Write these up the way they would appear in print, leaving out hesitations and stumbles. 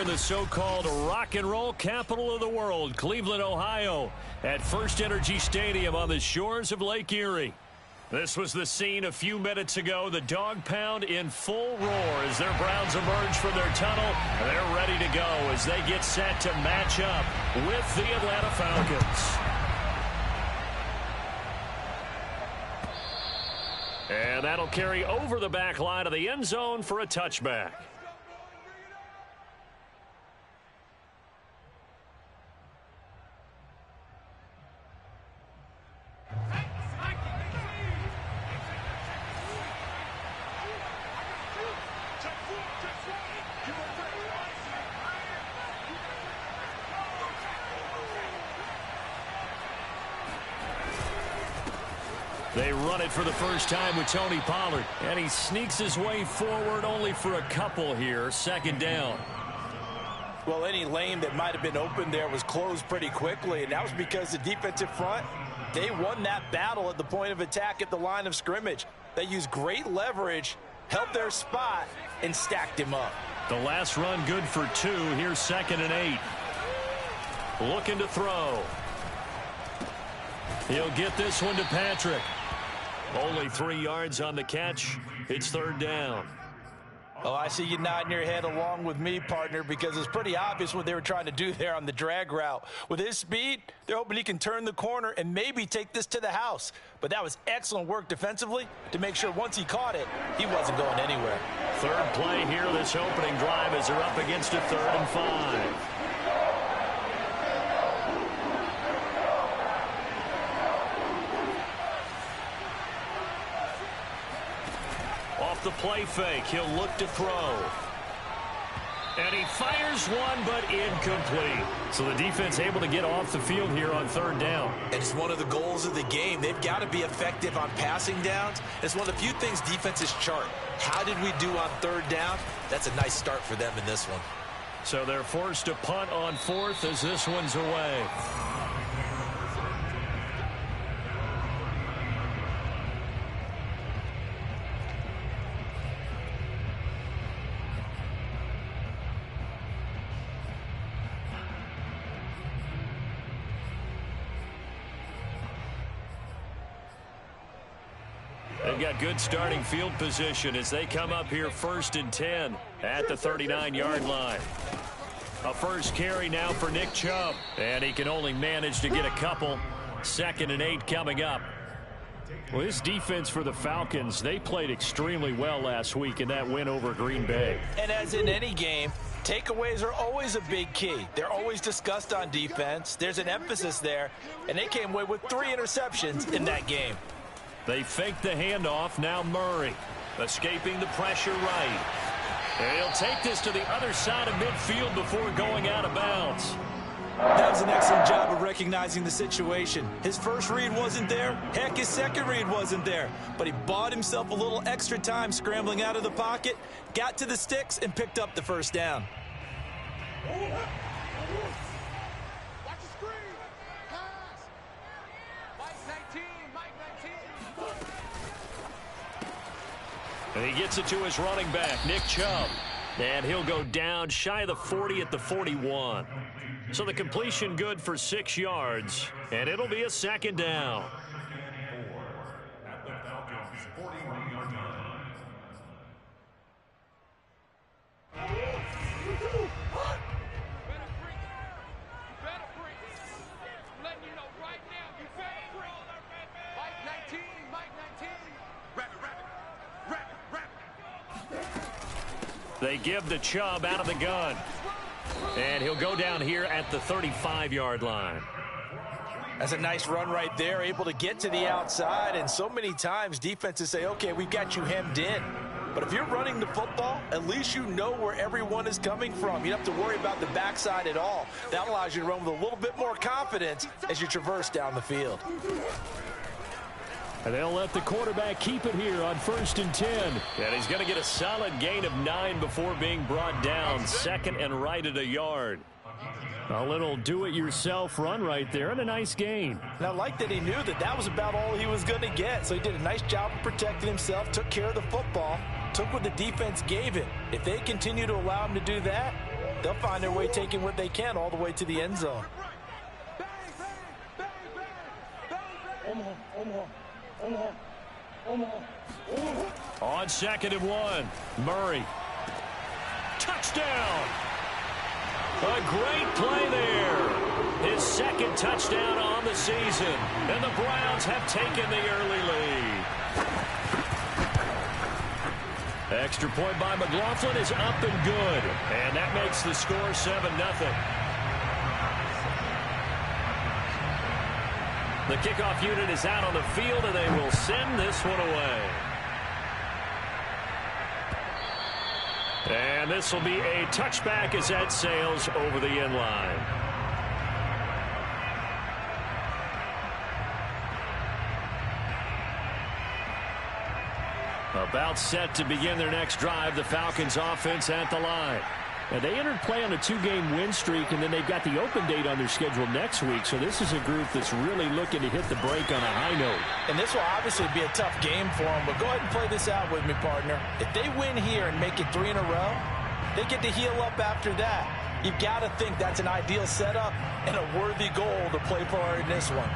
in the so-called rock and roll capital of the world, Cleveland, Ohio, at First Energy Stadium on the shores of Lake Erie. This was the scene a few minutes ago. The dog pound in full roar as their Browns emerge from their tunnel. They're ready to go as they get set to match up with the Atlanta Falcons. And that'll carry over the back line of the end zone for a touchback. They run it for the first time with Tony Pollard. And he sneaks his way forward only for a couple here. Second down. Well, any lane that might have been open there was closed pretty quickly. And that was because the defensive front, they won that battle at the point of attack at the line of scrimmage. They used great leverage, held their spot, and stacked him up. The last run good for 2. Here's 2nd and 8. Looking to throw. He'll get this one to Patrick. Only 3 yards on the catch. It's 3rd down. Oh, I see you nodding your head along with me, partner, because it's pretty obvious what they were trying to do there on the drag route. With his speed, they're hoping he can turn the corner and maybe take this to the house. But that was excellent work defensively to make sure once he caught it, he wasn't going anywhere. Third play here this opening drive as they're up against a 3rd and 5. The play fake. He'll look to throw. And he fires one, but incomplete. So the defense able to get off the field here on 3rd down. And it's one of the goals of the game. They've got to be effective on passing downs. It's one of the few things defenses chart. How did we do on 3rd down? That's a nice start for them in this one. So they're forced to punt on 4th as this one's away. They've got good starting field position as they come up here 1st and 10 at the 39-yard line. A first carry now for Nick Chubb. And he can only manage to get a couple. 2nd and 8 coming up. Well, this defense for the Falcons, they played extremely well last week in that win over Green Bay. And as in any game, takeaways are always a big key. They're always discussed on defense. There's an emphasis there. And they came away with 3 interceptions in that game. They faked the handoff. Now Murray escaping the pressure right. And he'll take this to the other side of midfield before going out of bounds. That was an excellent job of recognizing the situation. His first read wasn't there. Heck, his second read wasn't there. But he bought himself a little extra time scrambling out of the pocket, got to the sticks, and picked up the first down. And he gets it to his running back, Nick Chubb. And he'll go down shy of the 40 at the 41. So the completion good for 6 yards. And it'll be a 2nd down. They give the Chubb out of the gun. And he'll go down here at the 35-yard line. That's a nice run right there, able to get to the outside. And so many times defenses say, okay, we've got you hemmed in. But if you're running the football, at least you know where everyone is coming from. You don't have to worry about the backside at all. That allows you to run with a little bit more confidence as you traverse down the field. And they'll let the quarterback keep it here on 1st and 10. And he's going to get a solid gain of 9 before being brought down. 2nd and right at a yard. A little do-it-yourself run right there and a nice gain. And I like that he knew that that was about all he was going to get. So he did a nice job of protecting himself, took care of the football, took what the defense gave him. If they continue to allow him to do that, they'll find their way taking what they can all the way to the end zone. On 2nd and 1, Murray. Touchdown! A great play there. His 2nd touchdown on the season. And the Browns have taken the early lead. Extra point by McLaughlin is up and good. And that makes the score 7-0. The kickoff unit is out on the field, and they will send this one away. And this will be a touchback as that sails over the end line. About set to begin their next drive, the Falcons offense at the line. Now, they entered play on a 2-game win streak, and then they've got the open date on their schedule next week. So this is a group that's really looking to hit the break on a high note. And this will obviously be a tough game for them, but go ahead and play this out with me, partner. If they win here and make it 3 in a row, they get to heal up after that. You've got to think that's an ideal setup and a worthy goal to play for in this one.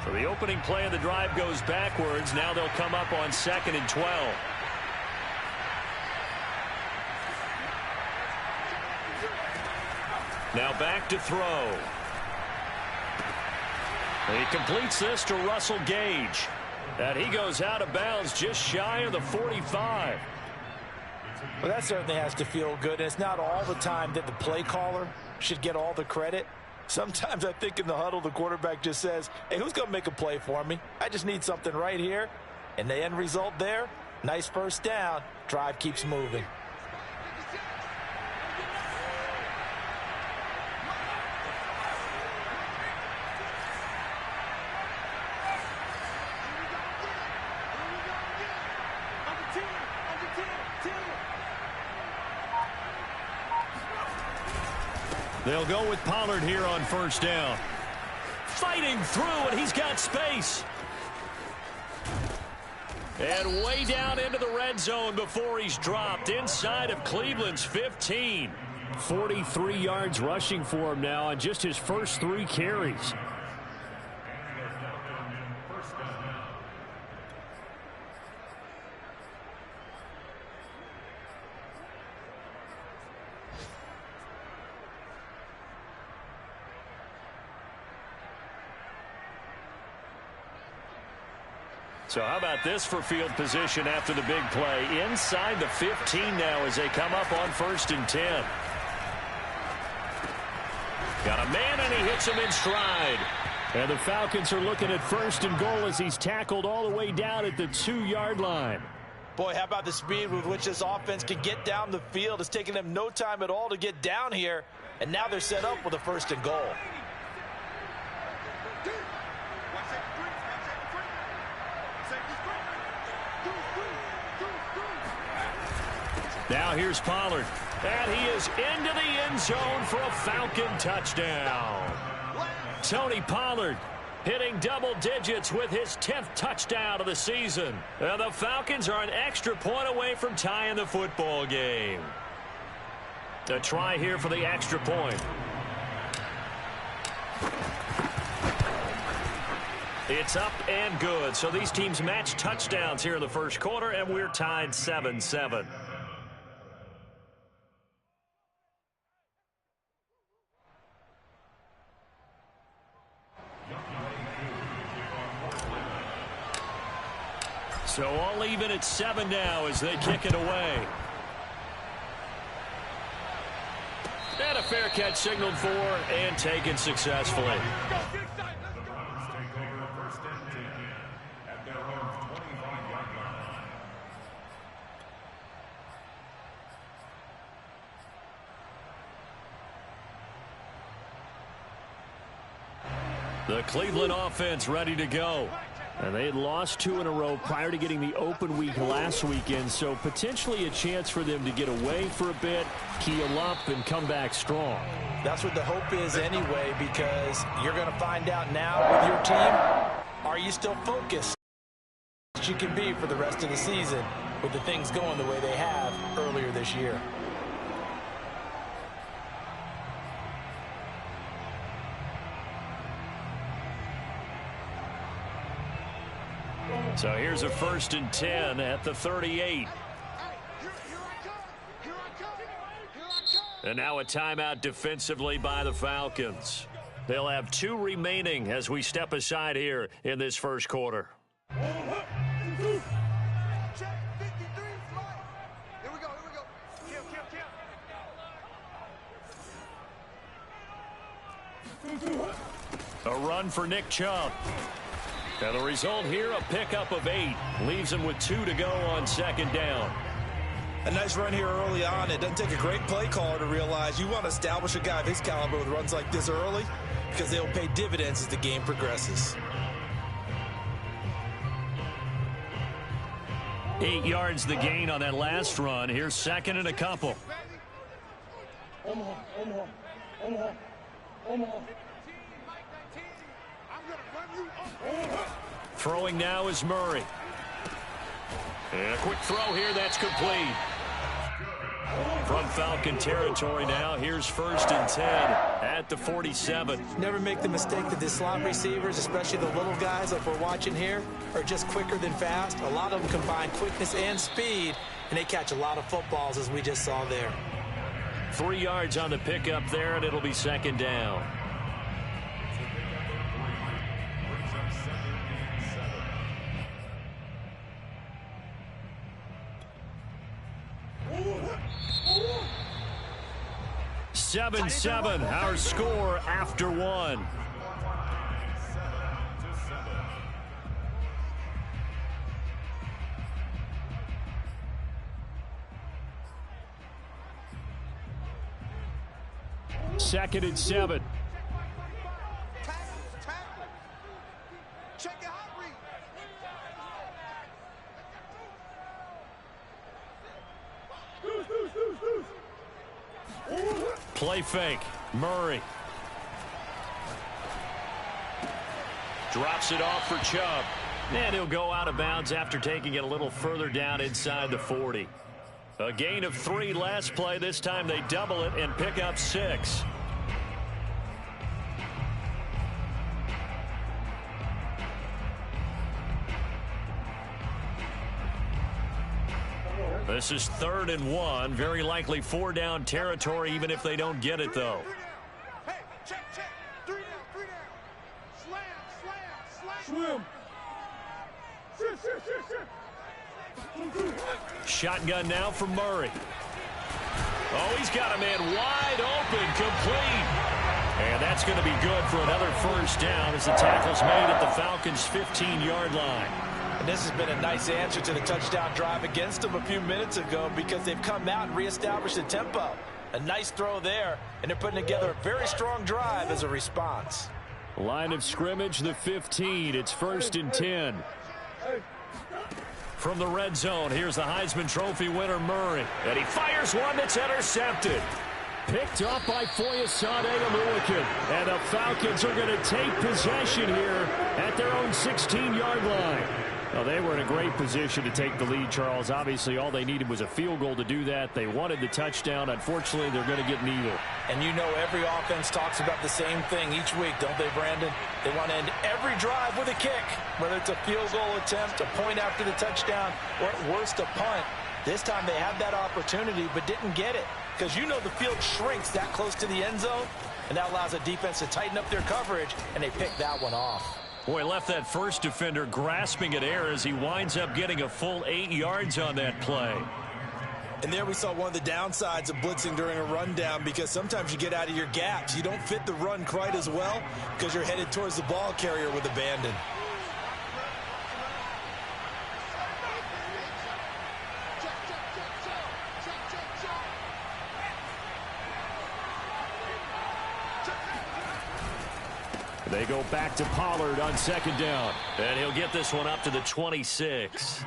So the opening play of the drive goes backwards. Now they'll come up on 2nd and 12. Now back to throw. He completes this to Russell Gage. And he goes out of bounds just shy of the 45. Well, that certainly has to feel good. And it's not all the time that the play caller should get all the credit. Sometimes I think in the huddle, the quarterback just says, hey, who's going to make a play for me? I just need something right here. And the end result there, nice first down. Drive keeps moving. They'll go with Pollard here on first down. Fighting through, and he's got space. And way down into the red zone before he's dropped inside of Cleveland's 15. 43 yards rushing for him now on just his first 3 carries. So how about this for field position after the big play? Inside the 15 now as they come up on 1st and 10. Got a man, and he hits him in stride. And the Falcons are looking at 1st and goal as he's tackled all the way down at the 2-yard line. Boy, how about the speed with which this offense can get down the field? It's taken them no time at all to get down here. And now they're set up with a 1st and goal. Now here's Pollard. And he is into the end zone for a Falcon touchdown. Tony Pollard hitting double digits with his 10th touchdown of the season. And the Falcons are an extra point away from tying the football game. A try here for the extra point. It's up and good. So these teams match touchdowns here in the first quarter, and we're tied 7-7. So all even at 7 now as they kick it away. And a fair catch signaled for and taken successfully. The Cleveland offense ready to go. And they had lost 2 in a row prior to getting the open week last weekend, so potentially a chance for them to get away for a bit, heal up, and come back strong. That's what the hope is anyway, because you're going to find out now with your team, are you still focused as you can be for the rest of the season with the things going the way they have earlier this year. So here's a 1st and 10 at the 38. And now a timeout defensively by the Falcons. They'll have 2 remaining as we step aside here in this first quarter. A run for Nick Chubb. And the result here, a pickup of 8. Leaves him with 2 to go on 2nd down. A nice run here early on. It doesn't take a great play caller to realize you want to establish a guy of his caliber with runs like this early because they'll pay dividends as the game progresses. 8 yards the gain on that last run. Here's 2nd and a couple. Throwing now is Murray. And a quick throw here, that's complete. From Falcon territory now, here's 1st and 10 at the 47. Never make the mistake that the slot receivers, especially the little guys like we're watching here, are just quicker than fast. A lot of them combine quickness and speed, and they catch a lot of footballs as we just saw there. 3 yards on the pickup there, and it'll be 2nd down. Seven, our score after 1. Second and 7. Play fake. Murray. Drops it off for Chubb. And he'll go out of bounds after taking it a little further down inside the 40. A gain of 3 last play. This time they double it and pick up 6. This is 3rd and 1. Very likely 4-down territory, even if they don't get it, though. Hey, check. 3 down. Slam. Shotgun now for Murray. Oh, he's got a man wide open, complete. And that's going to be good for another 1st down as the tackle's made at the Falcons' 15-yard line. And this has been a nice answer to the touchdown drive against them a few minutes ago because they've come out and reestablished the tempo. A nice throw there, and they're putting together a very strong drive as a response. Line of scrimmage, the 15. It's 1st and 10. From the red zone, here's the Heisman Trophy winner, Murray. And he fires one that's intercepted. Picked up by Foyesade Oluwakin. And the Falcons are going to take possession here at their own 16-yard line. Well, they were in a great position to take the lead, Charles. Obviously, all they needed was a field goal to do that. They wanted the touchdown. Unfortunately, they're going to get neither. And you know every offense talks about the same thing each week, don't they, Brandon? They want to end every drive with a kick, whether it's a field goal attempt, a point after the touchdown, or at worst, a punt. This time they had that opportunity but didn't get it because you know the field shrinks that close to the end zone, and that allows a defense to tighten up their coverage, and they picked that one off. Boy, left that first defender grasping at air as he winds up getting a full 8 yards on that play. And there we saw one of the downsides of blitzing during a rundown because sometimes you get out of your gaps. You don't fit the run quite as well because you're headed towards the ball carrier with abandon. They go back to Pollard on second down. And he'll get this one up to the 26.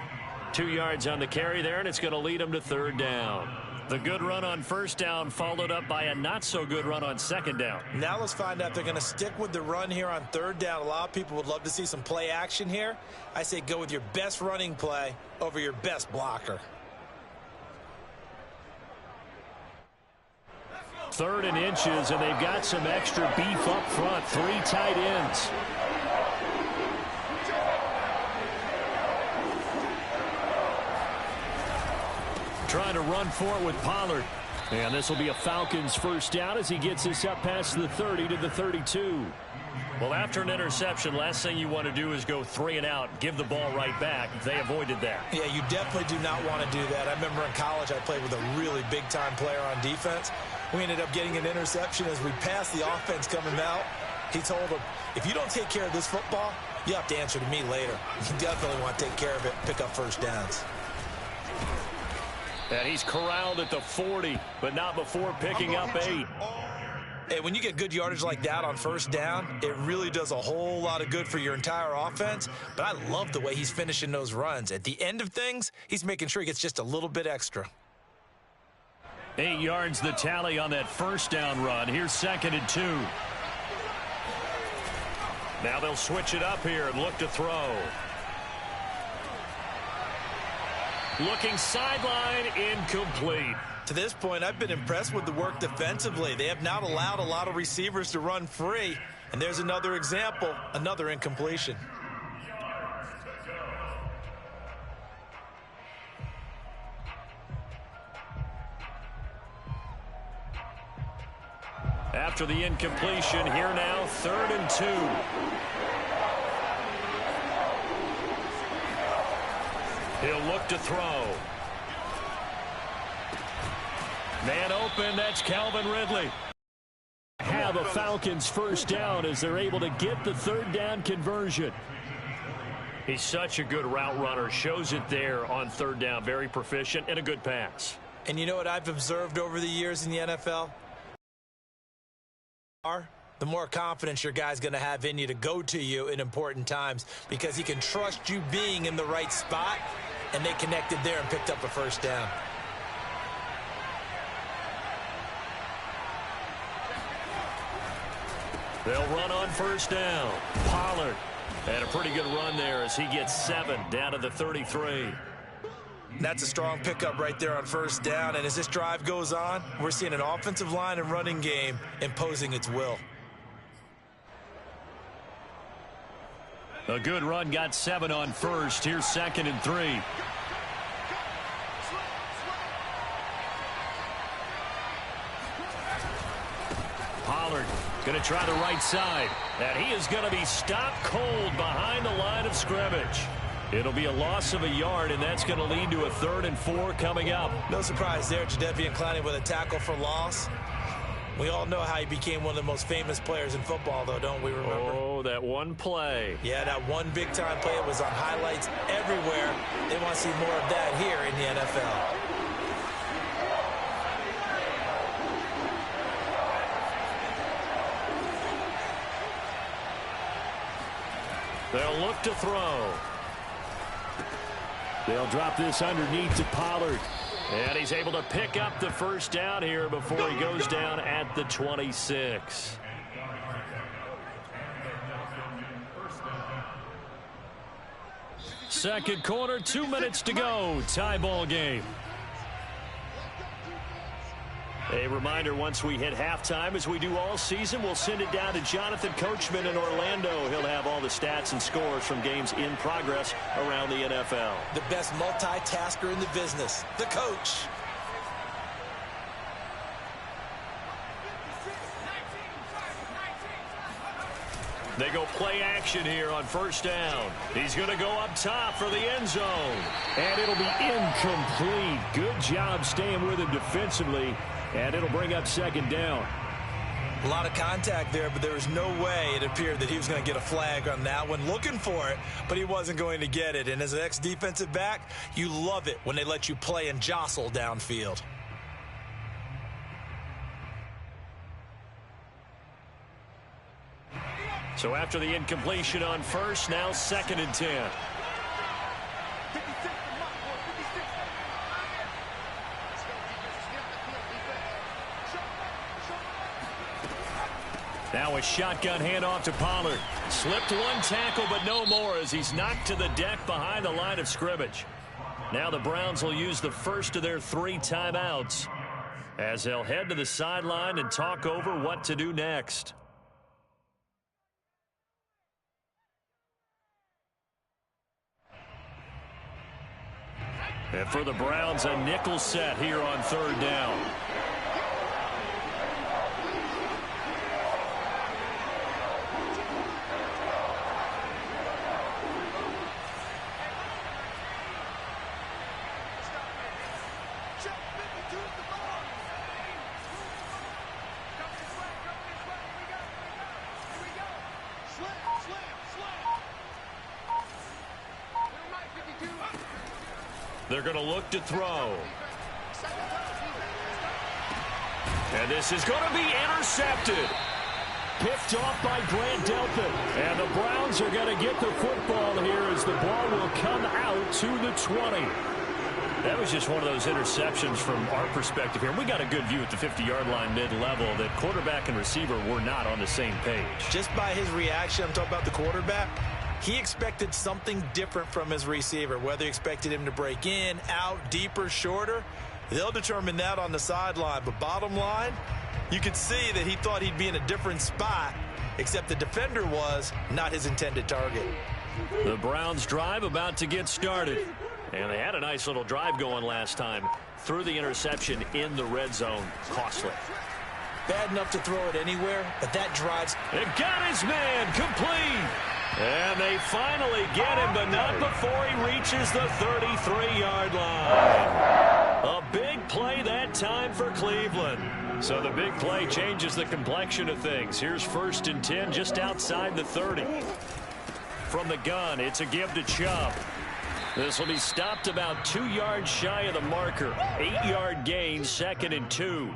2 yards on the carry there, and it's going to lead him to third down. The good run on first down followed up by a not-so-good run on second down. Now let's find out if they're going to stick with the run here on third down. A lot of people would love to see some play action here. I say go with your best running play over your best blocker. 3rd and inches, and they've got some extra beef up front. 3 tight ends. Trying to run for it with Pollard. And this will be a Falcons first down as he gets this up past the 30 to the 32. Well, after an interception, last thing you want to do is go 3 and out, give the ball right back. They avoided that. Yeah, you definitely do not want to do that. I remember in college I played with a really big-time player on defense. We ended up getting an interception as we passed the offense coming out. He told him, if you don't take care of this football, you have to answer to me later. You definitely want to take care of it, pick up first downs. And he's corralled at the 40, but not before picking up 8. Hey, when you get good yardage like that on first down, it really does a whole lot of good for your entire offense. But I love the way he's finishing those runs. At the end of things, he's making sure he gets just a little bit extra. 8 yards the tally on that first down run. Here's 2nd and 2. Now they'll switch it up here and look to throw. Looking sideline, incomplete. To this point, I've been impressed with the work defensively. They have not allowed a lot of receivers to run free. And there's another example, another incompletion. After the incompletion, here now, 3rd and 2. He'll look to throw. Man open, that's Calvin Ridley. Have a Falcons first down as they're able to get the 3rd down conversion. He's such a good route runner. Shows it there on 3rd down. Very proficient and a good pass. And you know what I've observed over the years in the NFL? The more confidence your guy's going to have in you to go to you in important times because he can trust you being in the right spot, and they connected there and picked up a first down. They'll run on first down. Pollard. And a pretty good run there as he gets 7 down to the 33. That's a strong pickup right there on first down. And as this drive goes on, we're seeing an offensive line and running game imposing its will. A good run, got 7 on first. Here's 2nd and 3. Pollard going to try the right side. And he is going to be stopped cold behind the line of scrimmage. It'll be a loss of a yard, and that's going to lead to a 3rd and 4 coming up. No surprise there, Jadeveon Clowney with a tackle for loss. We all know how he became one of the most famous players in football, though, don't we remember? Oh, that one play. Yeah, that one big-time play. It was on highlights everywhere. They want to see more of that here in the NFL. They'll look to throw. They'll drop this underneath to Pollard. And he's able to pick up the first down here before he goes down at the 26. Second quarter, 2 minutes to go. Tie ball game. A reminder, once we hit halftime, as we do all season, we'll send it down to Jonathan Coachman in Orlando. He'll have all the stats and scores from games in progress around the NFL. The best multitasker in the business, the coach. They go play action here on first down. He's going to go up top for the end zone. And it'll be incomplete. Good job staying with him defensively. And it'll bring up second down. A lot of contact there, but there was no way it appeared that he was going to get a flag on that one. Looking for it, but he wasn't going to get it. And as an ex-defensive back, you love it when they let you play and jostle downfield. So after the incompletion on first, now 2nd and 10. Now a shotgun handoff to Pollard. Slipped one tackle, but no more as he's knocked to the deck behind the line of scrimmage. Now the Browns will use the first of their 3 timeouts as they'll head to the sideline and talk over what to do next. And for the Browns, a nickel set here on 3rd down. They're going to look to throw. And this is going to be intercepted. Picked off by Grant Delpit. And the Browns are going to get the football here as the ball will come out to the 20. That was just one of those interceptions from our perspective here. We got a good view at the 50-yard line mid-level that quarterback and receiver were not on the same page. Just by his reaction, I'm talking about the quarterback, he expected something different from his receiver. Whether he expected him to break in, out, deeper, shorter, they'll determine that on the sideline. But bottom line, you could see that he thought he'd be in a different spot, except the defender was not his intended target. The Browns drive about to get started. And they had a nice little drive going last time. Threw the interception in the red zone. Costly. Bad enough to throw it anywhere, but that drives. It got his man complete. And they finally get him, but not before he reaches the 33-yard line. A big play that time for Cleveland. So the big play changes the complexion of things. Here's 1st and 10 just outside the 30. From the gun, it's a give to Chubb. This will be stopped about 2 yards shy of the marker. 8-yard gain, 2nd and 2.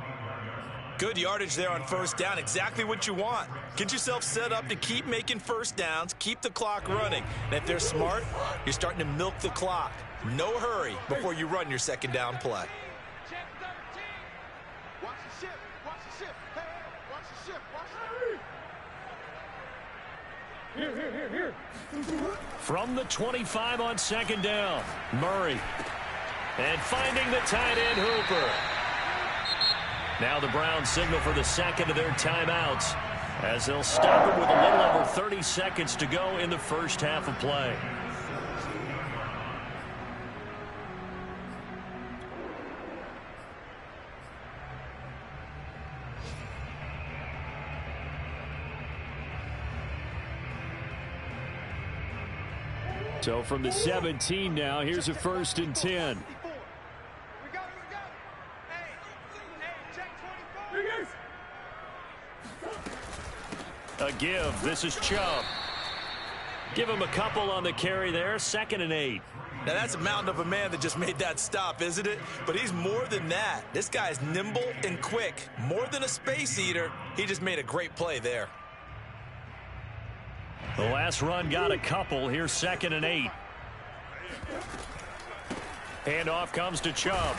Good yardage there on 1st down. Exactly what you want. Get yourself set up to keep making 1st downs. Keep the clock running. And if they're smart, you're starting to milk the clock. No hurry before you run your 2nd down play. Check 13. Watch the shift. Watch the shift. Hey, watch the shift. Watch the Here. From the 25 on 2nd down, Murray. And finding the tight end, Hooper. Now the Browns signal for the 2nd of their timeouts as they'll stop it with a little over 30 seconds to go in the first half of play. So from the 17 now, here's a 1st and 10. We got it. Hey, check 24. A give. This is Chubb. Give him a couple on the carry there. 2nd and 8. Now that's a mountain of a man that just made that stop, isn't it? But he's more than that. This guy's nimble and quick. More than a space eater. He just made a great play there. The last run got a couple. Here's 2nd and 8. Handoff comes to Chubb.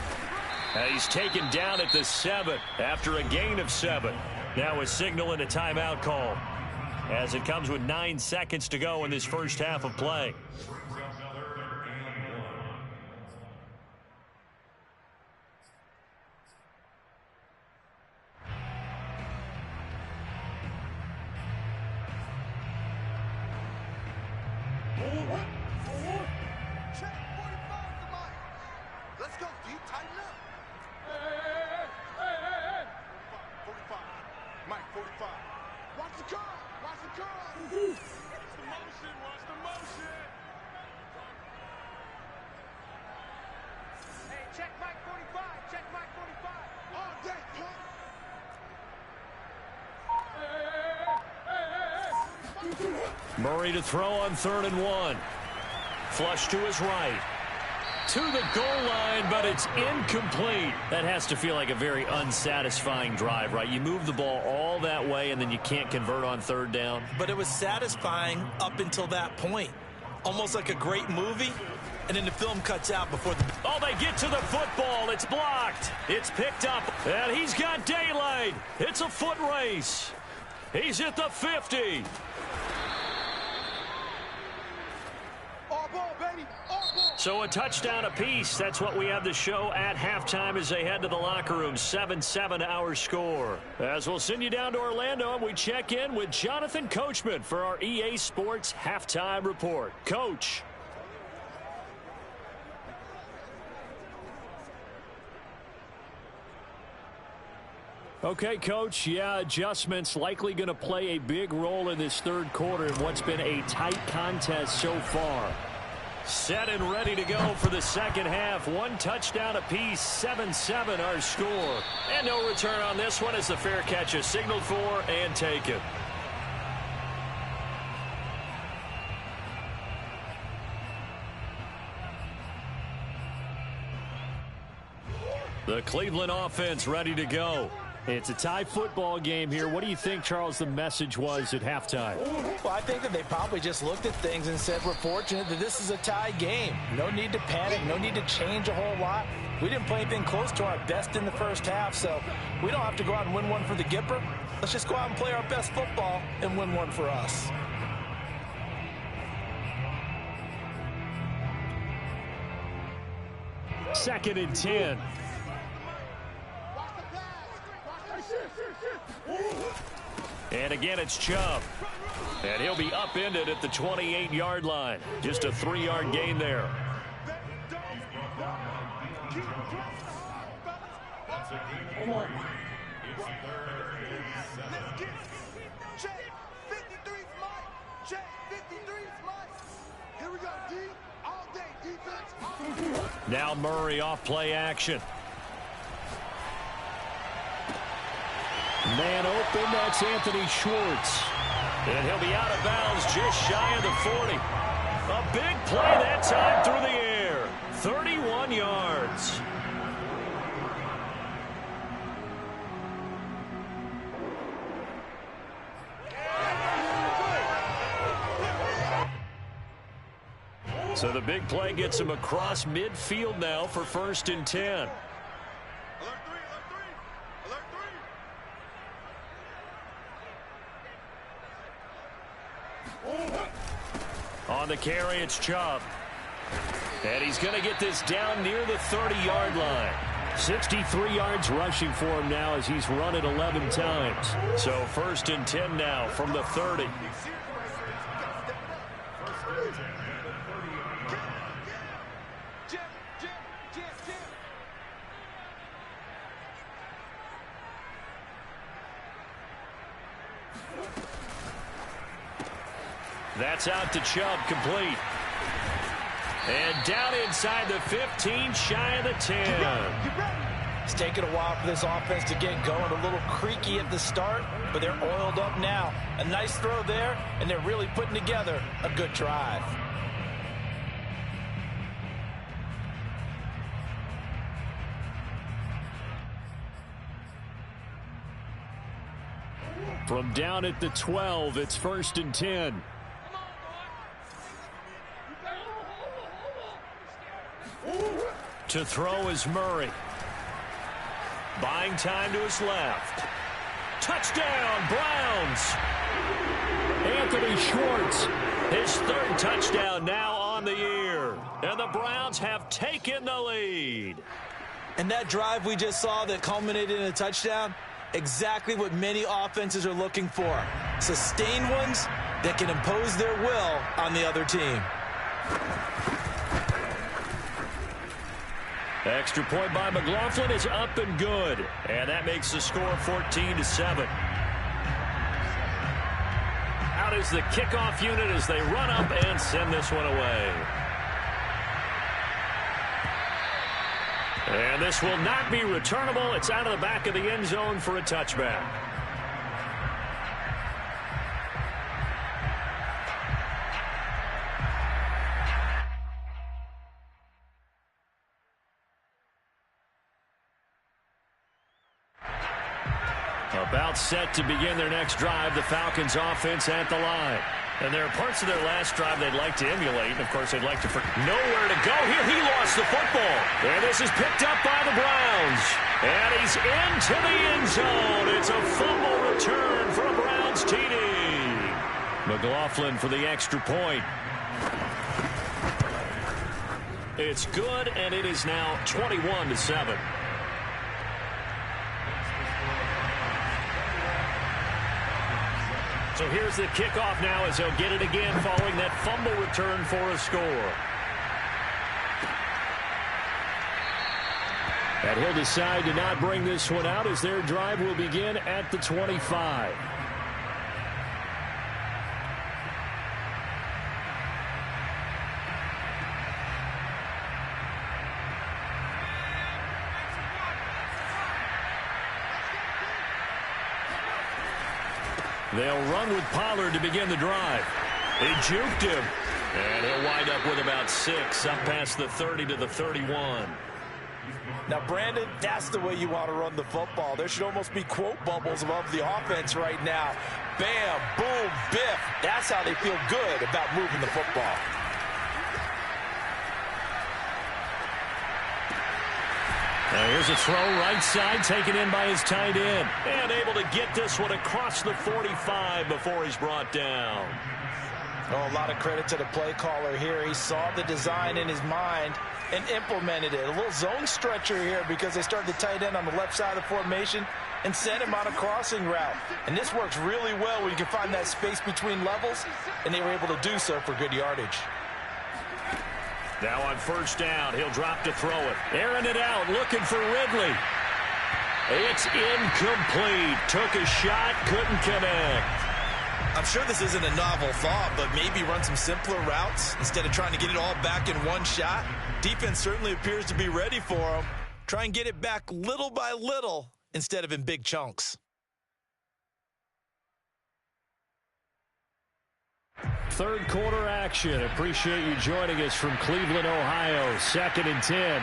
And he's taken down at the 7 after a gain of 7. Now a signal and a timeout call as it comes with 9 seconds to go in this first half of play. Check 45 to Mike. Let's go, D. Tighten up. Hey. 45. Mike, 45. Watch the curl. Watch the curl. Watch the motion. Watch the motion. Hey, check Mike 45. Check Mike 45. All day, punk. Murray to throw on 3rd and 1. Flush to his right. to the goal line, but it's incomplete. That has to feel like a very unsatisfying drive, right? You move the ball all that way, and then you can't convert on third down. But it was satisfying up until that point. Almost like a great movie, and then the film cuts out before the... Oh, they get to the football. It's blocked. It's picked up, and he's got daylight. It's a foot race. He's at the 50. All ball, baby. All ball. So a touchdown apiece. That's what we have to show at halftime as they head to the locker room. 7-7 our score. As we'll send you down to Orlando, and we check in with Jonathan Coachman for our EA Sports Halftime Report. Coach. Okay, Coach, yeah, adjustments likely going to play a big role in this third quarter in what's been a tight contest so far. Set and ready to go for the second half. One touchdown apiece, 7-7 our score. And no return on this one as the fair catch is signaled for and taken. The Cleveland offense ready to go. It's a tie football game here. What do you think, Charles, the message was at halftime? Well, I think that they probably just looked at things and said, we're fortunate that this is a tie game. No need to panic. No need to change a whole lot. We didn't play anything close to our best in the first half, so we don't have to go out and win one for the Gipper. Let's just go out and play our best football and win one for us. Second and 10. And again, it's Chubb. And he'll be upended at the 28-yard line. Just a 3-yard gain there. Check. 53's Mike. Check. 53's Mike. Here we go, D. All day defense. Now Murray off play action. Man open, that's Anthony Schwartz. And he'll be out of bounds just shy of the 40. A big play that time through the air. 31 yards. So the big play gets him across midfield now for 1st and 10. Alert three. Alert three. On the carry, it's Chubb. And he's going to get this down near the 30-yard line. 63 yards rushing for him now as he's run it 11 times. So 1st and 10 now from the 30. That's out to Chubb, complete. And down inside the 15, shy of the 10. It's taken a while for this offense to get going. A little creaky at the start, but they're oiled up now. A nice throw there, and they're really putting together a good drive. From down at the 12, it's 1st and 10. To throw is Murray. Buying time to his left. Touchdown, Browns. Anthony Schwartz, his 3rd touchdown now on the year. And the Browns have taken the lead. And that drive we just saw that culminated in a touchdown, exactly what many offenses are looking for. Sustained ones that can impose their will on the other team. Extra point by McLaughlin is up and good. And that makes the score 14-7. Out is the kickoff unit as they run up and send this one away. And this will not be returnable. It's out of the back of the end zone for a touchback. About set to begin their next drive, the Falcons offense at the line. And there are parts of their last drive they'd like to emulate. And, of course, they'd like to... Nowhere to go here. He lost the football. And this is picked up by the Browns. And he's into the end zone. It's a fumble return for a Browns TD. McLaughlin for the extra point. It's good, and it is now 21-7. So here's the kickoff now as he'll get it again following that fumble return for a score. And he'll decide to not bring this one out as their drive will begin at the 25. They'll run with Pollard to begin the drive. He juked him. And he'll wind up with about 6 up past the 30 to the 31. Now, Brandon, that's the way you want to run the football. There should almost be quote bubbles above the offense right now. Bam, boom, biff. That's how they feel good about moving the football. Now here's a throw right side taken in by his tight end. And able to get this one across the 45 before he's brought down. Oh, a lot of credit to the play caller here. He saw the design in his mind and implemented it. A little zone stretcher here because they started the tight end on the left side of the formation and sent him on a crossing route. And this works really well when you can find that space between levels, and they were able to do so for good yardage. Now on first down, he'll drop to throw it. Airing it out, looking for Ridley. It's incomplete. Took a shot, couldn't connect. I'm sure this isn't a novel thought, but maybe run some simpler routes instead of trying to get it all back in one shot. Defense certainly appears to be ready for him. Try and get it back little by little instead of in big chunks. Third quarter action. Appreciate you joining us from Cleveland, Ohio. 2nd and 10.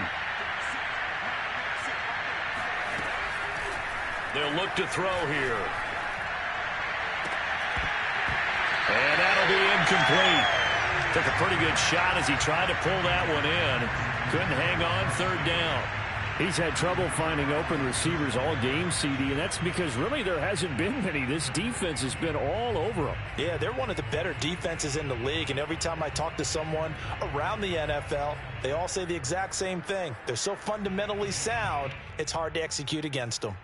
They'll look to throw here. And that'll be incomplete. Took a pretty good shot as he tried to pull that one in. Couldn't hang on. 3rd down. He's had trouble finding open receivers all game, CD, and that's because really there hasn't been many. This defense has been all over them. Yeah, they're one of the better defenses in the league, and every time I talk to someone around the NFL, they all say the exact same thing. They're so fundamentally sound, it's hard to execute against them.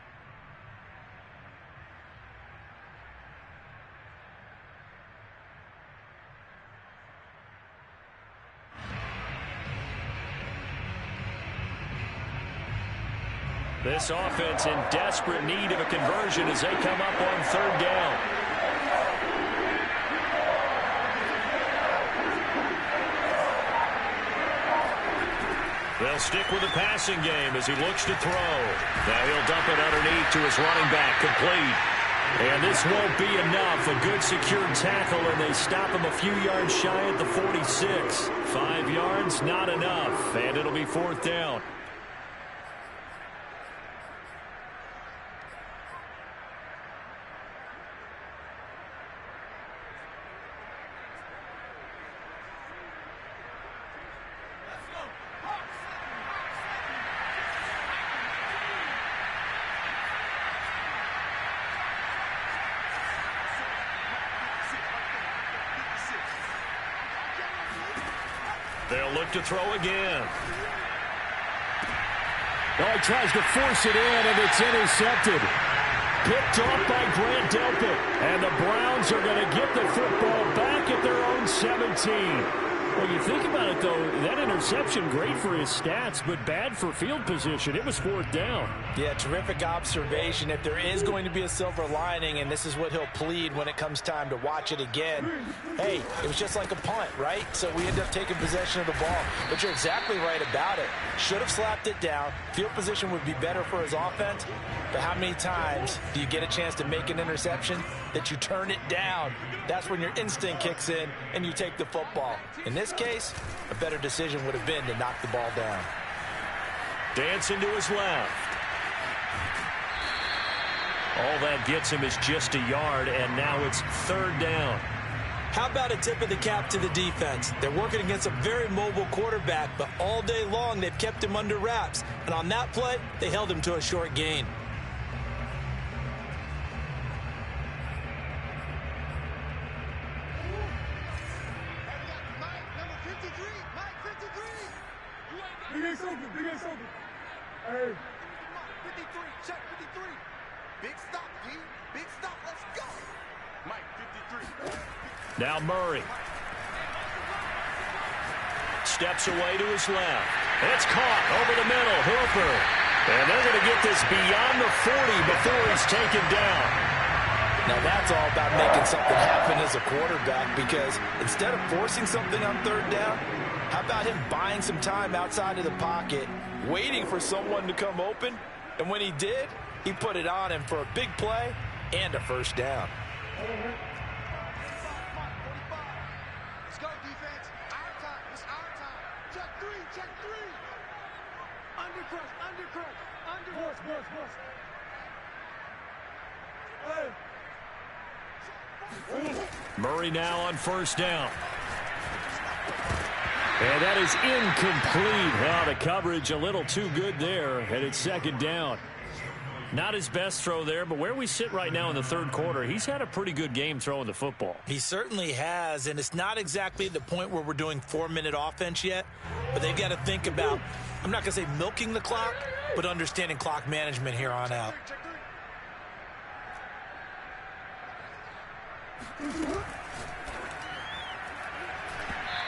This offense in desperate need of a conversion as they come up on 3rd down. They'll stick with the passing game as he looks to throw. Now he'll dump it underneath to his running back, complete. And this won't be enough. A good secured tackle, and they stop him a few yards shy at the 46. 5 yards, not enough, and it'll be 4th down. They'll look to throw again. Oh, he tries to force it in, and it's intercepted. Picked off by Grant Delpit. And the Browns are going to get the football back at their own 17. When you think about it, though, that interception, great for his stats, but bad for field position. It was 4th down. Yeah, terrific observation. If there is going to be a silver lining, and this is what he'll plead when it comes time to watch it again, hey, it was just like a punt, right? So we end up taking possession of the ball. But you're exactly right about it. Should have slapped it down. Field position would be better for his offense. But how many times do you get a chance to make an interception that you turn it down? That's when your instinct kicks in and you take the football. In this case, a better decision would have been to knock the ball down. Dancing to his left. All that gets him is just a yard, and now it's third down. How about a tip of the cap to the defense? They're working against a very mobile quarterback, but all day long they've kept him under wraps. And on that play, they held him to a short gain. Big A Sophie, Big A Sophie. Hey. 53, check 53. Big stop, G. Big stop, let's go. Mike, 53. Now Murray. Steps away to his left. It's caught over the middle. Hooper. And they're going to get this beyond the 40 before he's taken down. Now that's all about making something happen as a quarterback, because instead of forcing something on third down, how about him buying some time outside of the pocket, waiting for someone to come open, and when he did, he put it on him for a big play and a first down. Let's go, defense. Our time. It's our time. Check three, check three. Undercrush, undercrush, undercrush. Boss. Hey. Murray now on first down. And that is incomplete. Well, the coverage a little too good there, and it's second down. Not his best throw there, but where we sit right now in the third quarter, he's had a pretty good game throwing the football. He certainly has, and it's not exactly the point where we're doing 4-minute offense yet, but they've got to think about, I'm not going to say milking the clock, but understanding clock management here on out.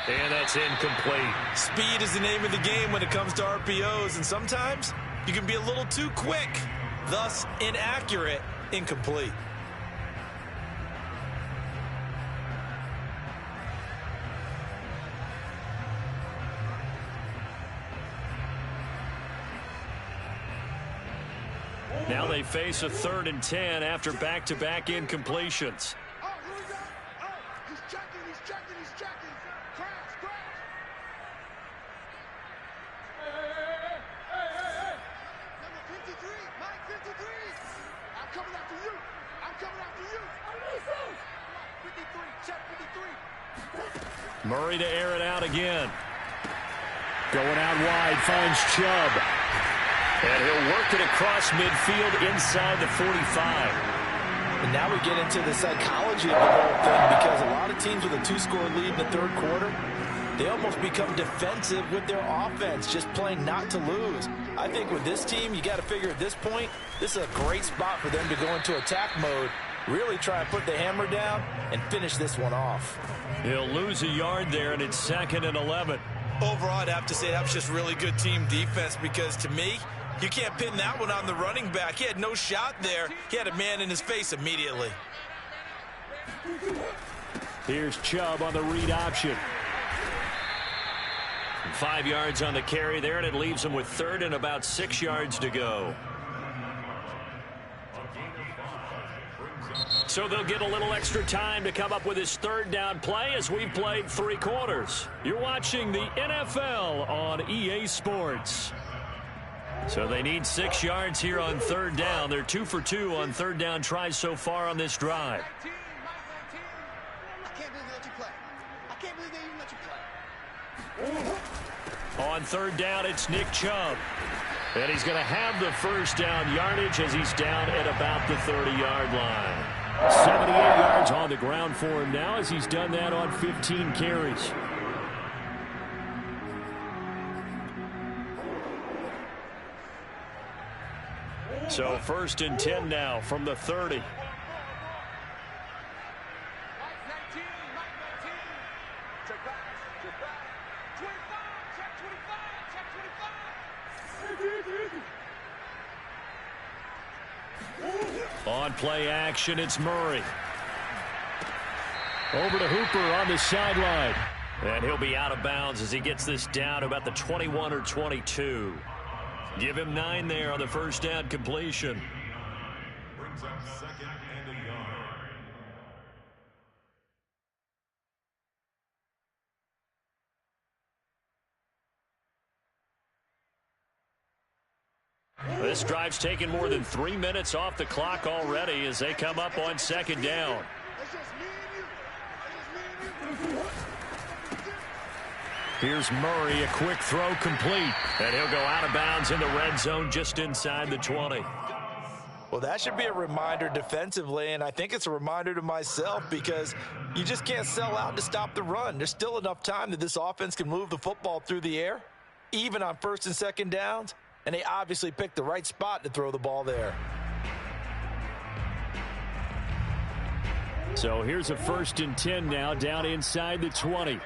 And that's incomplete. Speed is the name of the game when it comes to RPOs, and sometimes you can be a little too quick, thus inaccurate, incomplete. Now they face a 3rd and 10 after back-to-back incompletions. Oh, here we go. Oh, he's checking. Crash. Hey. Number 53, Mike 53. I'm coming after you. 53, check 53. Murray to air it out again. Going out wide, finds Chubb. And he'll work it across midfield inside the 45. And now we get into the psychology of the whole thing, because a lot of teams with a 2-score lead in the third quarter, they almost become defensive with their offense, just playing not to lose. I think with this team, you got to figure at this point, this is a great spot for them to go into attack mode, really try and put the hammer down and finish this one off. He'll lose a yard there, and it's 2nd and 11. Overall, I'd have to say that was just really good team defense, because to me, you can't pin that one on the running back. He had no shot there. He had a man in his face immediately. Here's Chubb on the read option. 5 yards on the carry there, and it leaves him with 3rd and about 6 yards to go. So they'll get a little extra time to come up with his 3rd down play as we've played 3 quarters. You're watching the NFL on EA Sports. So they need 6 yards here on 3rd down. They're 2 for 2 on 3rd down tries so far on this drive. I can't believe they let you play. I can't believe they even let you play. On 3rd down, it's Nick Chubb. And he's going to have the first down yardage as he's down at about the 30-yard line. 78 yards on the ground for him now as he's done that on 15 carries. So 1st and 10 now from the 30. Mike 19, Mike 19. Check back. 25, check 25. On play action, it's Murray. Over to Hooper on the sideline. And he'll be out of bounds as he gets this down about the 21 or 22. Give him 9 there on the first down completion. Brings up 2nd and a yard. This drive's taken more than 3 minutes off the clock already as they come up on second down. Here's Murray, a quick throw complete. And he'll go out of bounds in the red zone just inside the 20. Well, that should be a reminder defensively, and I think it's a reminder to myself because you just can't sell out to stop the run. There's still enough time that this offense can move the football through the air, even on first and second downs, and they obviously picked the right spot to throw the ball there. So here's a 1st and 10 now down inside the 20.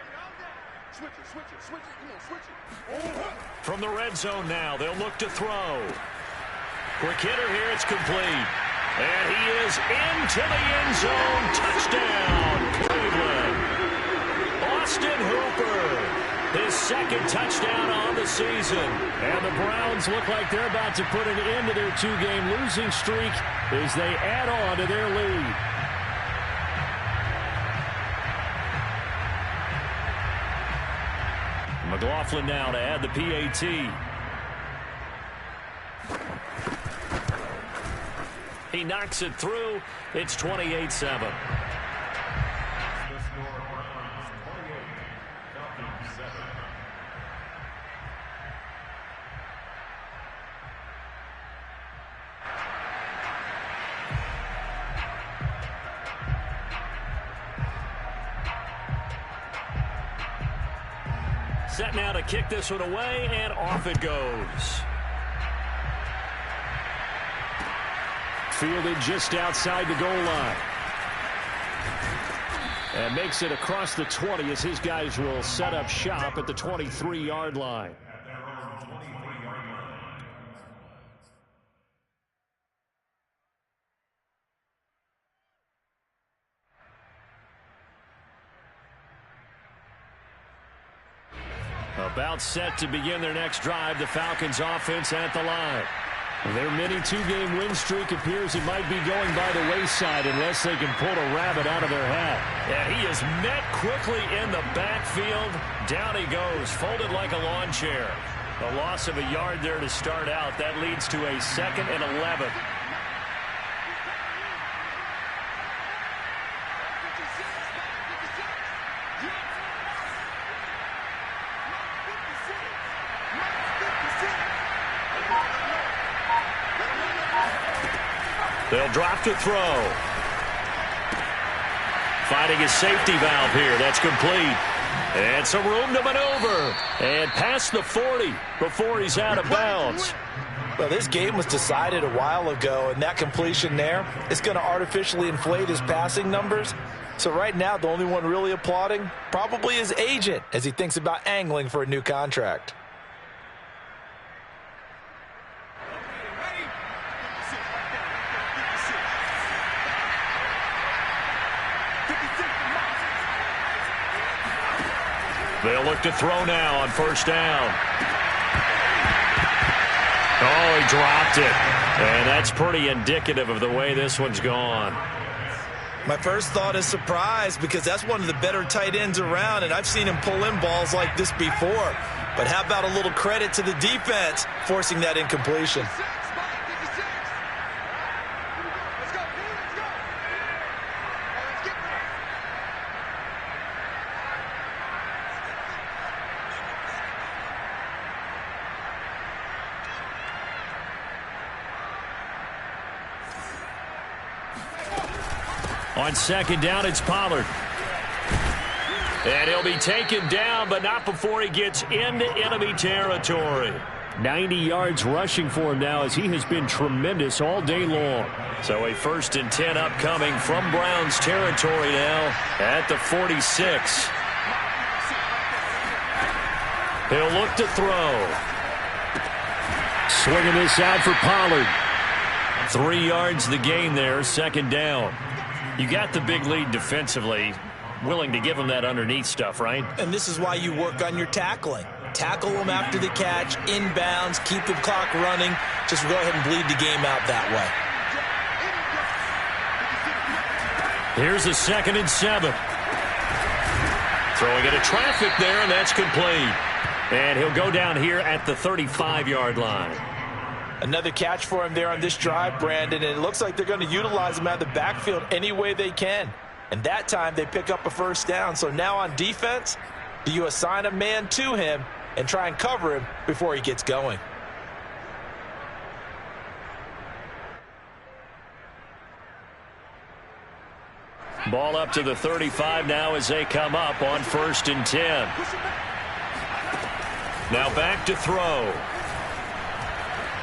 Switch it. Come on, switch it. From the red zone now, they'll look to throw. Quick hitter here, it's complete. And he is into the end zone. Touchdown, Cleveland. Austin Hooper, his 2nd touchdown on the season. And the Browns look like they're about to put an end to their 2-game losing streak as they add on to their lead. McLaughlin now to add the PAT. He knocks it through. It's 28-7. Set now to kick this one away, and off it goes. Fielded just outside the goal line. And makes it across the 20 as his guys will set up shop at the 23-yard line. About set to begin their next drive, the Falcons offense at the line. Their mini 2-game win streak appears it might be going by the wayside unless they can pull a rabbit out of their hat. Yeah, he is met quickly in the backfield. Down he goes, folded like a lawn chair. A loss of a yard there to start out. That leads to a 2nd and 11. They'll drop to throw. Finding his safety valve here. That's complete. And some room to maneuver. And past the 40 before he's out of bounds. Well, this game was decided a while ago, and that completion there is going to artificially inflate his passing numbers. So right now, the only one really applauding probably his agent as he thinks about angling for a new contract. They'll look to throw now on 1st down. Oh, he dropped it. And that's pretty indicative of the way this one's gone. My first thought is surprise because that's one of the better tight ends around, and I've seen him pull in balls like this before. But how about a little credit to the defense forcing that incompletion? On 2nd down, it's Pollard. And he'll be taken down, but not before he gets into enemy territory. 90 yards rushing for him now as he has been tremendous all day long. So a 1st and 10 upcoming from Browns territory now at the 46. He'll look to throw. Swinging this out for Pollard. 3 yards the gain there, 2nd down. You got the big lead defensively, willing to give them that underneath stuff, right? And this is why you work on your tackling. Tackle them after the catch, inbounds, keep the clock running. Just go ahead and bleed the game out that way. Here's a 2nd and 7. Throwing into traffic there, and that's complete. And he'll go down here at the 35-yard line. Another catch for him there on this drive, Brandon, and it looks like they're going to utilize him out of the backfield any way they can. And that time they pick up a first down. So now on defense, do you assign a man to him and try and cover him before he gets going? Ball up to the 35 now as they come up on 1st and 10. Now back to throw.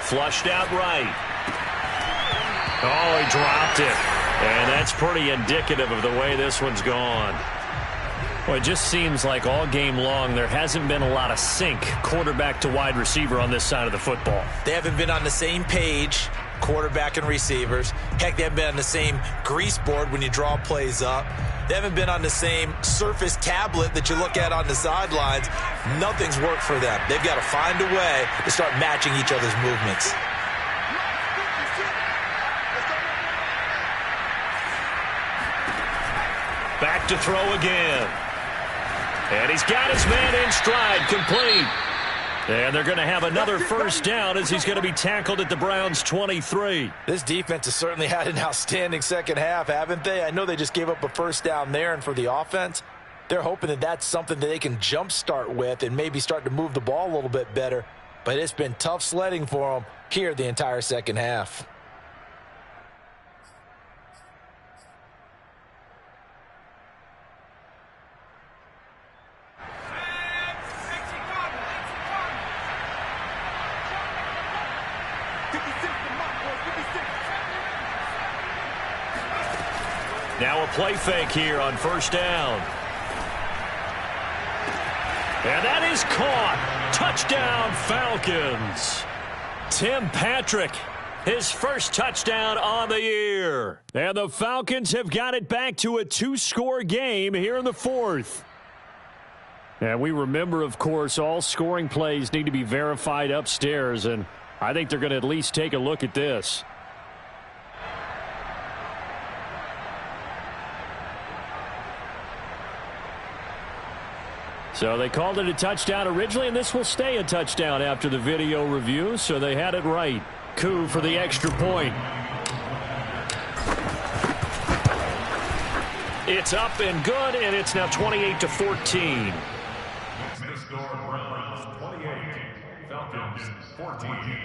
Flushed out right. Oh, he dropped it. And that's pretty indicative of the way this one's gone. Well, it just seems like all game long there hasn't been a lot of sync quarterback to wide receiver on this side of the football. They haven't been on the same page, quarterback and receivers. Heck, they haven't been on the same grease board when you draw plays up. They haven't been on the same surface tablet that you look at on the sidelines. Nothing's worked for them. They've got to find a way to start matching each other's movements. Back to throw again. And he's got his man in stride, complete. And they're going to have another first down as he's going to be tackled at the Browns' 23. This defense has certainly had an outstanding second half, haven't they? I know they just gave up a first down there, and for the offense, they're hoping that that's something that they can jumpstart with and maybe start to move the ball a little bit better. But it's been tough sledding for them here the entire second half. Now a play fake here on first down. And that is caught. Touchdown, Falcons. Tim Patrick, his first touchdown on the year. And the Falcons have got it back to a 2-score game here in the 4th. And we remember, of course, all scoring plays need to be verified upstairs, and I think they're going to at least take a look at this. So they called it a touchdown originally, and this will stay a touchdown after the video review, so they had it right. Coup for the extra point. It's up and good, and it's now 28-14. Browns 28, Falcons 14.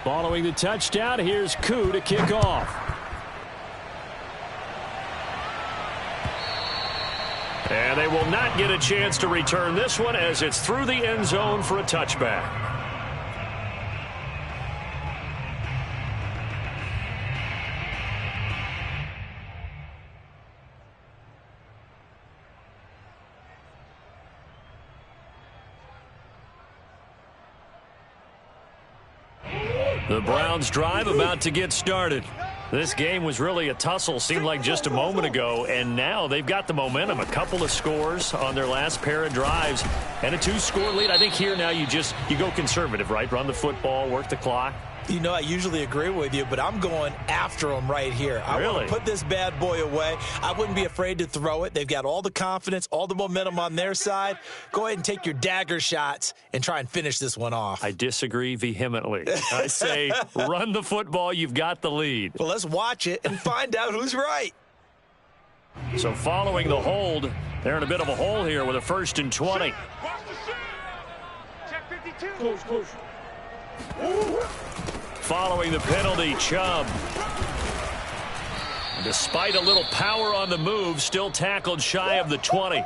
Following the touchdown, here's Koo to kick off. And they will not get a chance to return this one as it's through the end zone for a touchback. The Browns drive about to get started. This game was really a tussle, seemed like just a moment ago, and now they've got the momentum. A couple of scores on their last pair of drives and a 2-score lead. I think here now you go conservative, right? Run the football, work the clock. You know, I usually agree with you, but I'm going after them right here. I want to put this bad boy away. I wouldn't be afraid to throw it. They've got all the confidence, all the momentum on their side. Go ahead and take your dagger shots and try and finish this one off. I disagree vehemently. I say run the football. You've got the lead. Well, let's watch it and find out who's right. So following the hold, they're in a bit of a hole here with a 1st and 20. Check 52. Close. Following the penalty, Chubb, despite a little power on the move, still tackled shy of the 20.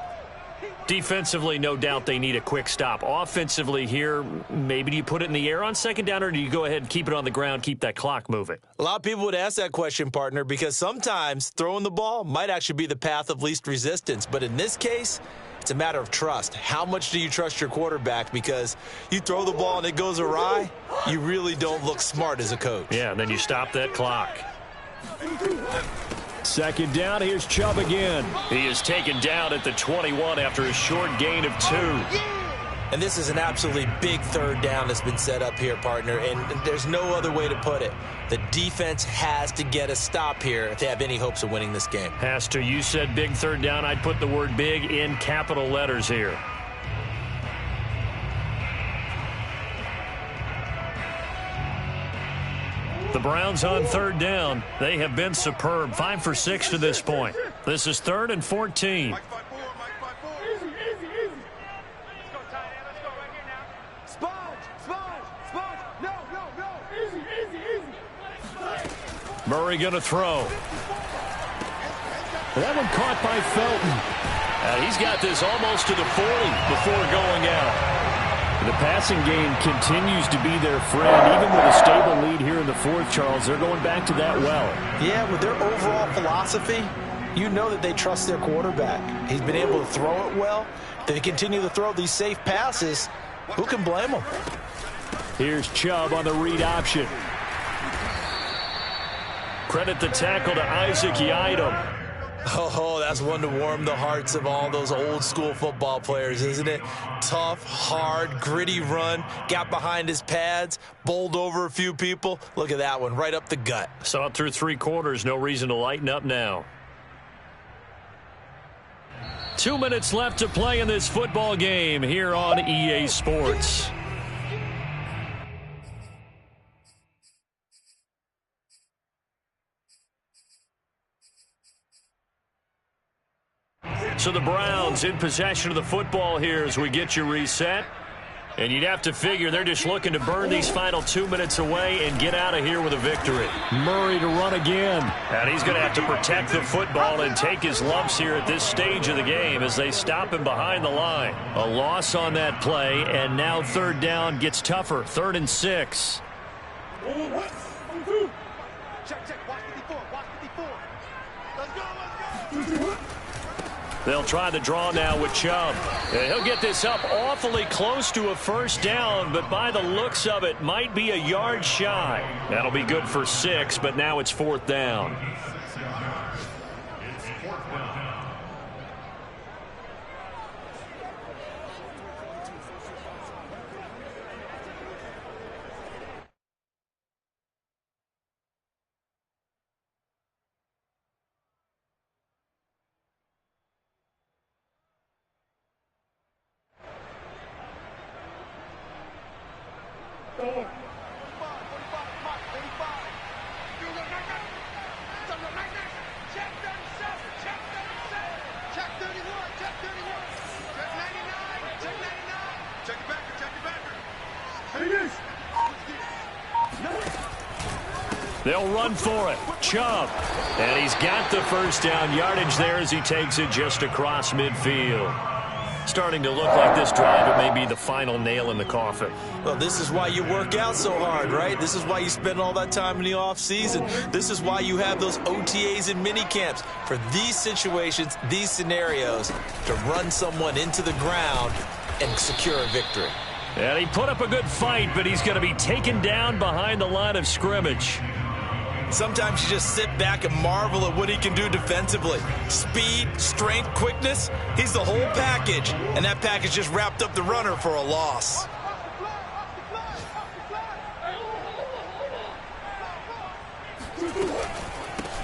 Defensively, no doubt they need a quick stop. Offensively here, maybe do you put it in the air on second down, or do you go ahead and keep it on the ground, keep that clock moving? A lot of people would ask that question, partner, because sometimes throwing the ball might actually be the path of least resistance. But in this case, It's a matter of trust. How much do you trust your quarterback? Because you throw the ball and it goes awry, you really don't look smart as a coach. Yeah, and then you stop that clock. Second down, here's Chubb again. He is taken down at the 21 after a short gain of 2. And this is an absolutely big third down that's been set up here, partner, and there's no other way to put it. The defense has to get a stop here if they have any hopes of winning this game. Has to. You said big third down. I'd put the word big in capital letters here. The Browns on third down. They have been superb. 5 for 6 to this point. This is 3rd and 14. Murray going to throw. That one caught by Felton. He's got this almost to the 40 before going out. The passing game continues to be their friend. Even with a stable lead here in the 4th, Charles, they're going back to that well. Yeah, with their overall philosophy, you know that they trust their quarterback. He's been able to throw it well. They continue to throw these safe passes. Who can blame them? Here's Chubb on the read option. Credit the tackle to Isaac Yiadom. Oh, that's one to warm the hearts of all those old school football players, isn't it? Tough, hard, gritty run. Got behind his pads, bowled over a few people. Look at that one, right up the gut. Saw it through 3 quarters. No reason to lighten up now. 2 minutes left to play in this football game here on EA Sports. So the Browns in possession of the football here as we get you reset. And you'd have to figure they're just looking to burn these final 2 minutes away and get out of here with a victory. Murray to run again. And he's going to have to protect the football and take his lumps here at this stage of the game as they stop him behind the line. A loss on that play, and now third down gets tougher. 3rd and 6. They'll try the draw now with Chubb. He'll get this up awfully close to a first down, but by the looks of it, might be a yard shy. That'll be good for 6, but now it's 4th down. They'll run for it. Chubb. And he's got the first down yardage there as he takes it just across midfield. Starting to look like this drive, it may be the final nail in the coffin. Well, this is why you work out so hard, right? This is why you spend all that time in the offseason. This is why you have those OTAs and mini camps for these situations, these scenarios, to run someone into the ground and secure a victory. And he put up a good fight, but he's going to be taken down behind the line of scrimmage. Sometimes you just sit back and marvel at what he can do defensively. Speed, strength, quickness, he's the whole package. And that package just wrapped up the runner for a loss.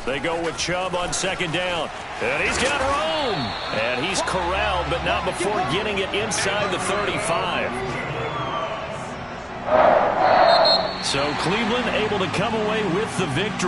They go with Chubb on second down. And he's got room. And he's corralled, but not before getting it inside the 35. So Cleveland able to come away with the victory.